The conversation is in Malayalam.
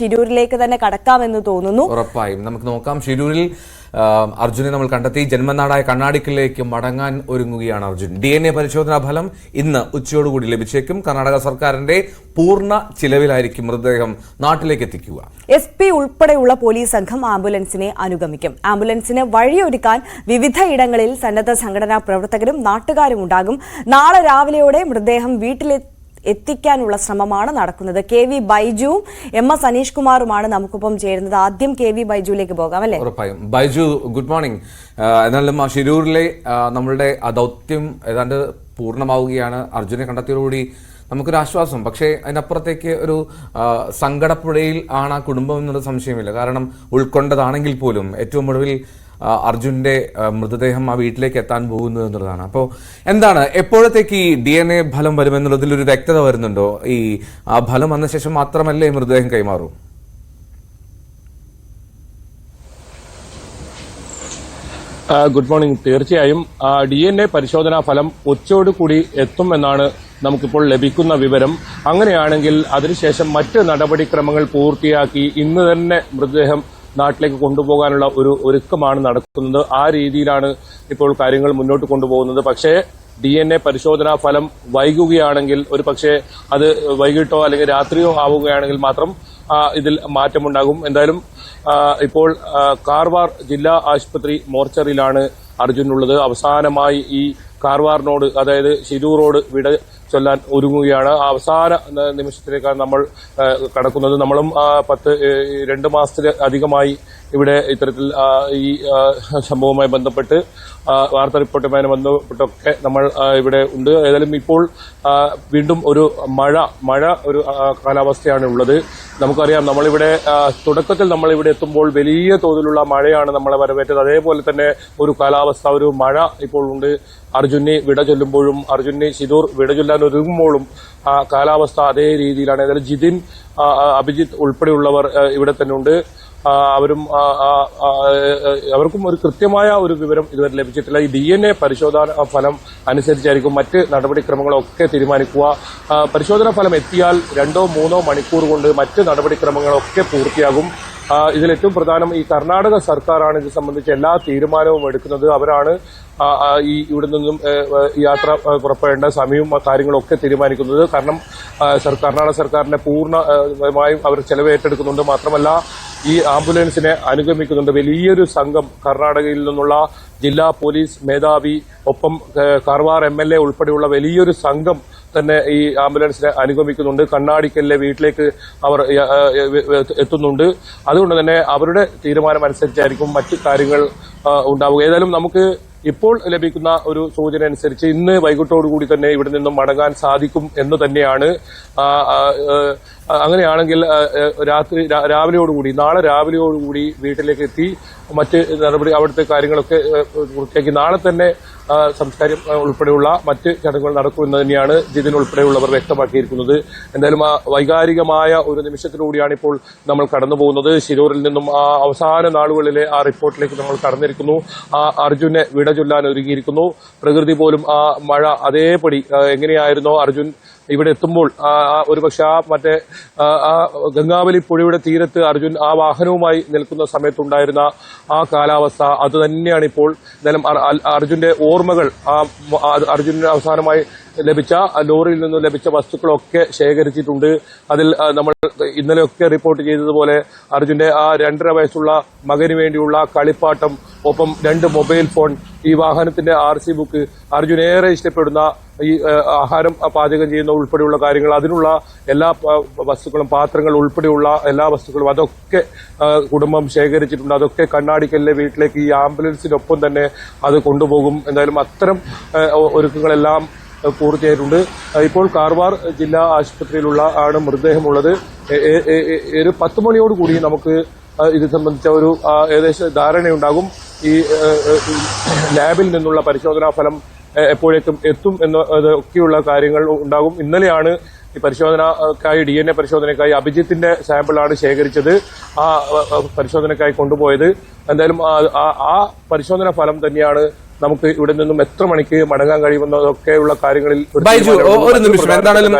ഷിരൂരിലേക്ക് തന്നെ കടക്കാമെന്ന് തോന്നുന്നു. ഉറപ്പായും നമുക്ക് നോക്കാം. ഷിരൂരിൽ അർജുനെ നമ്മൾ കണ്ടെത്തി. ജന്മനാടായ കണ്ണാടിക്കലിലേക്ക് മടങ്ങാൻ ഒരുങ്ങുകയാണ് അർജുൻ. DNA പരിശോധനാ ഫലം ഇന്ന് ഉച്ചയോടുകൂടി ലഭിച്ചേക്കും. കർണാടക സർക്കാരിന്റെ പൂർണ്ണ ചിലവിലായിരിക്കും മൃതദേഹം നാട്ടിലേക്ക് എത്തിക്കുക. SP ഉൾപ്പെടെയുള്ള പോലീസ് സംഘം ആംബുലൻസിനെ അനുഗമിക്കും. ആംബുലൻസിന് വഴിയൊരുക്കാൻ വിവിധ ഇടങ്ങളിൽ സന്നദ്ധ സംഘടനാ പ്രവർത്തകരും നാട്ടുകാരും ഉണ്ടാകും. നാളെ രാവിലെയോടെ മൃതദേഹം എത്തിക്കാനുള്ള ശ്രമമാണ് നടക്കുന്നത്. KV ബൈജുവും MS അനീഷ് കുമാറുമാണ് നമുക്കൊപ്പം ചേരുന്നത്. ആദ്യം KV ബൈജുവിലേക്ക് പോകാം അല്ലേ? ഉറപ്പായും. Baiju, good morning. എന്നാലും ഷിരൂരിലെ നമ്മളുടെ ദൗത്യം ഏതാണ്ട് പൂർണ്ണമാവുകയാണ്. അർജുനെ കണ്ടെത്തിയോടുകൂടി നമുക്കൊരു ആശ്വാസം. പക്ഷേ അതിനപ്പുറത്തേക്ക് ഒരു സങ്കടപ്പുഴയിൽ ആണ് ആ കുടുംബം എന്നുള്ള സംശയമില്ല. കാരണം ഉൾക്കൊണ്ടതാണെങ്കിൽ പോലും ഏറ്റവും ഒടുവിൽ അർജുന്റെ മൃതദേഹം ആ വീട്ടിലേക്ക് എത്താൻ പോകുന്നു എന്നുള്ളതാണ്. അപ്പോൾ എന്താണ് എപ്പോഴത്തേക്ക് ഈ DNA ഫലം വരുമെന്നുള്ളതിൽ ഒരു വ്യക്തത വരുന്നുണ്ടോ? ഈ ആ ഫലം വന്ന ശേഷം മാത്രമല്ലേ മൃതദേഹം കൈമാറൂ? Good morning. തീർച്ചയായും DNA പരിശോധനാ ഫലം ഉച്ചയോടുകൂടി എത്തുമെന്നാണ് നമുക്കിപ്പോൾ ലഭിക്കുന്ന വിവരം. അങ്ങനെയാണെങ്കിൽ അതിനുശേഷം മറ്റ് നടപടിക്രമങ്ങൾ പൂർത്തിയാക്കി ഇന്ന് തന്നെ മൃതദേഹം നാട്ടിലേക്ക് കൊണ്ടുപോകാനുള്ള ഒരു ഒരുക്കമാണ് നടക്കുന്നത്. ആ രീതിയിലാണ് ഇപ്പോൾ കാര്യങ്ങൾ മുന്നോട്ട് കൊണ്ടുപോകുന്നത്. പക്ഷേ DNA പരിശോധനാ ഫലം വൈകുകയാണെങ്കിൽ, ഒരു പക്ഷേ അത് വൈകിട്ടോ അല്ലെങ്കിൽ രാത്രിയോ ആവുകയാണെങ്കിൽ മാത്രം ഇതിൽ മാറ്റമുണ്ടാകും. എന്തായാലും ഇപ്പോൾ കാർവാർ ജില്ലാ ആശുപത്രി മോർച്ചറിയിലാണ് അർജുനുള്ളത്. അവസാനമായി ഈ കാർവാറിനോട്, അതായത് ഷിരൂറോട് വിട ചൊല്ലാൻ ഒരുങ്ങുകയാണ്. അവസാന നിമിഷത്തിലേക്കാണ് നമ്മൾ കടക്കുന്നത്. നമ്മളും 2 മാസത്തിലധികമായി ഇവിടെ ഇത്തരത്തിൽ ഈ സംഭവവുമായി ബന്ധപ്പെട്ട് വാർത്താ റിപ്പോർട്ടുമായി ബന്ധപ്പെട്ടൊക്കെ നമ്മൾ ഇവിടെ ഉണ്ട്. ഏതായാലും ഇപ്പോൾ വീണ്ടും ഒരു മഴ ഒരു കാലാവസ്ഥയാണ് ഉള്ളത്. നമുക്കറിയാം, നമ്മളിവിടെ തുടക്കത്തിൽ നമ്മളിവിടെ എത്തുമ്പോൾ വലിയ തോതിലുള്ള മഴയാണ് നമ്മളെ വരവേറ്റത്. അതേപോലെ തന്നെ ഒരു കാലാവസ്ഥ, ഒരു മഴ ഇപ്പോൾ ഉണ്ട്. അർജുനെ വിട ചൊല്ലുമ്പോഴും അർജുനെ ഷിരൂർ വിട ചൊല്ലാൻ ഒരുങ്ങുമ്പോഴും കാലാവസ്ഥ അതേ രീതിയിലാണ്. ഏതായാലും ജിതിൻ, അഭിജിത്ത് ഉൾപ്പെടെയുള്ളവർ ഇവിടെ തന്നെ ഉണ്ട്. അവർക്കും ഒരു കൃത്യമായ ഒരു വിവരം ഇതുവരെ ലഭിച്ചിട്ടില്ല. ഈ DNA പരിശോധന ഫലം അനുസരിച്ചായിരിക്കും മറ്റ് നടപടിക്രമങ്ങളൊക്കെ തീരുമാനിക്കുക. പരിശോധനാ ഫലം എത്തിയാൽ 2-3 മണിക്കൂർ കൊണ്ട് മറ്റ് നടപടിക്രമങ്ങളൊക്കെ പൂർത്തിയാകും. ഇതിലേറ്റവും പ്രധാനം ഈ കർണാടക സർക്കാരാണ് ഇത് സംബന്ധിച്ച് എല്ലാ തീരുമാനവും എടുക്കുന്നത്. അവരാണ് ഈ ഇവിടെ നിന്നും യാത്ര പുറപ്പെടേണ്ട സമയവും കാര്യങ്ങളൊക്കെ തീരുമാനിക്കുന്നത്. കാരണം കർണാടക സർക്കാരിന്റെ പൂർണ്ണമായും അവർ ചെലവ് ഏറ്റെടുക്കുന്നുണ്ട്. മാത്രമല്ല ഈ ആംബുലൻസിനെ അനുഗമിക്കുന്നുണ്ട് വലിയൊരു സംഘം. കർണാടകയിൽ നിന്നുള്ള ജില്ലാ പോലീസ് മേധാവി, ഒപ്പം കാർവാർ MLA ഉൾപ്പെടെയുള്ള വലിയൊരു സംഘം തന്നെ ഈ ആംബുലൻസിനെ അനുഗമിക്കുന്നുണ്ട്. കണ്ണാടിക്കലിലെ വീട്ടിലേക്ക് അവർ എത്തുന്നുണ്ട്. അതുകൊണ്ട് തന്നെ അവരുടെ തീരുമാനം അനുസരിച്ചായിരിക്കും മറ്റു കാര്യങ്ങൾ ഉണ്ടാവുക. ഏതായാലും നമുക്ക് ഇപ്പോൾ ലഭിക്കുന്ന ഒരു സൂചന അനുസരിച്ച് ഇന്ന് വൈകിട്ടോടുകൂടി തന്നെ ഇവിടെ നിന്നും മടങ്ങാൻ സാധിക്കും എന്ന് തന്നെയാണ്. അങ്ങനെയാണെങ്കിൽ രാവിലെയോടുകൂടി, നാളെ രാവിലെയോടുകൂടി വീട്ടിലേക്ക് എത്തി മറ്റ് നടപടി, അവിടുത്തെ കാര്യങ്ങളൊക്കെ പൂർത്തിയാക്കി നാളെ തന്നെ സംസ്കാരം ഉൾപ്പെടെയുള്ള മറ്റ് ചടങ്ങുകൾ നടക്കുമെന്ന് തന്നെയാണ് ജിതിൻ ഉൾപ്പെടെയുള്ളവർ വ്യക്തമാക്കിയിരിക്കുന്നത്. എന്തായാലും വൈകാരികമായ ഒരു നിമിഷത്തിലൂടെയാണ് ഇപ്പോൾ നമ്മൾ കടന്നു പോകുന്നത്. ഷിരൂരിൽ നിന്നും അവസാന നാളുകളിലെ ആ റിപ്പോർട്ടിലേക്ക് നമ്മൾ കടന്നിരിക്കുന്നു. അർജുനെ വിട ചൊല്ലാൻ ഒരുങ്ങിയിരിക്കുന്നു. പ്രകൃതി പോലും മഴ അതേപടി എങ്ങനെയായിരുന്നോ അർജുൻ ഇവിടെ എത്തുമ്പോൾ, ഒരുപക്ഷെ മറ്റേ ഗംഗാവലി പുഴയുടെ തീരത്ത് അർജുൻ ആ വാഹനവുമായി നിൽക്കുന്ന സമയത്തുണ്ടായിരുന്ന ആ കാലാവസ്ഥ അത് തന്നെയാണ് ഇപ്പോൾ. എന്തായാലും അർജുന്റെ ഓർമ്മകൾ, അർജുനന് അവസാനമായി ലഭിച്ച ലോറിയിൽ നിന്നും ലഭിച്ച വസ്തുക്കളൊക്കെ ശേഖരിച്ചിട്ടുണ്ട്. അതിൽ നമ്മൾ ഇന്നലെയൊക്കെ റിപ്പോർട്ട് ചെയ്തതുപോലെ അർജുന്റെ ആ 2.5 വയസ്സുള്ള മകന് വേണ്ടിയുള്ള കളിപ്പാട്ടം, ഒപ്പം 2 മൊബൈൽ ഫോൺ, ഈ വാഹനത്തിന്റെ RC ബുക്ക്, അർജുൻ ഏറെ ഇഷ്ടപ്പെടുന്ന ഈ ആഹാരം പാചകം ചെയ്യുന്ന ഉൾപ്പെടെയുള്ള കാര്യങ്ങൾ, അതിനുള്ള എല്ലാ വസ്തുക്കളും, പാത്രങ്ങൾ ഉൾപ്പെടെയുള്ള എല്ലാ വസ്തുക്കളും അതൊക്കെ കുടുംബം ശേഖരിച്ചിട്ടുണ്ട്. അതൊക്കെ കണ്ണാടിക്കലിലെ വീട്ടിലേക്ക് ഈ ആംബുലൻസിനൊപ്പം തന്നെ അത് കൊണ്ടുപോകും. എന്തായാലും അത്തരം ഒരുക്കങ്ങളെല്ലാം പൂർത്തിയായിട്ടുണ്ട്. ഇപ്പോൾ കാർവാർ ജില്ലാ ആശുപത്രിയിലുള്ള ആണ് മൃതദേഹമുള്ളത്. ഒരു 10 മണിയോടുകൂടി നമുക്ക് ഇത് സംബന്ധിച്ച ഒരു ഏകദേശം ധാരണയുണ്ടാകും. ഈ ലാബിൽ നിന്നുള്ള പരിശോധനാ ഫലം എപ്പോഴേക്കും എത്തും എന്നൊക്കെയുള്ള കാര്യങ്ങൾ ഉണ്ടാകും. ഇന്നലെയാണ് ഈ പരിശോധനക്കായി, DNA പരിശോധനയ്ക്കായി അഭിജിത്തിന്റെ സാമ്പിളാണ് ശേഖരിച്ചത്. ആ പരിശോധനയ്ക്കായി കൊണ്ടുപോയത്. എന്തായാലും ആ പരിശോധനാ ഫലം തന്നെയാണ് നമുക്ക് ഇവിടെ നിന്നും എത്ര മണിക്ക് മടങ്ങാൻ കഴിയുമെന്നതൊക്കെയുള്ള കാര്യങ്ങളിൽ ഒരു നിമിഷം എന്താണെങ്കിലും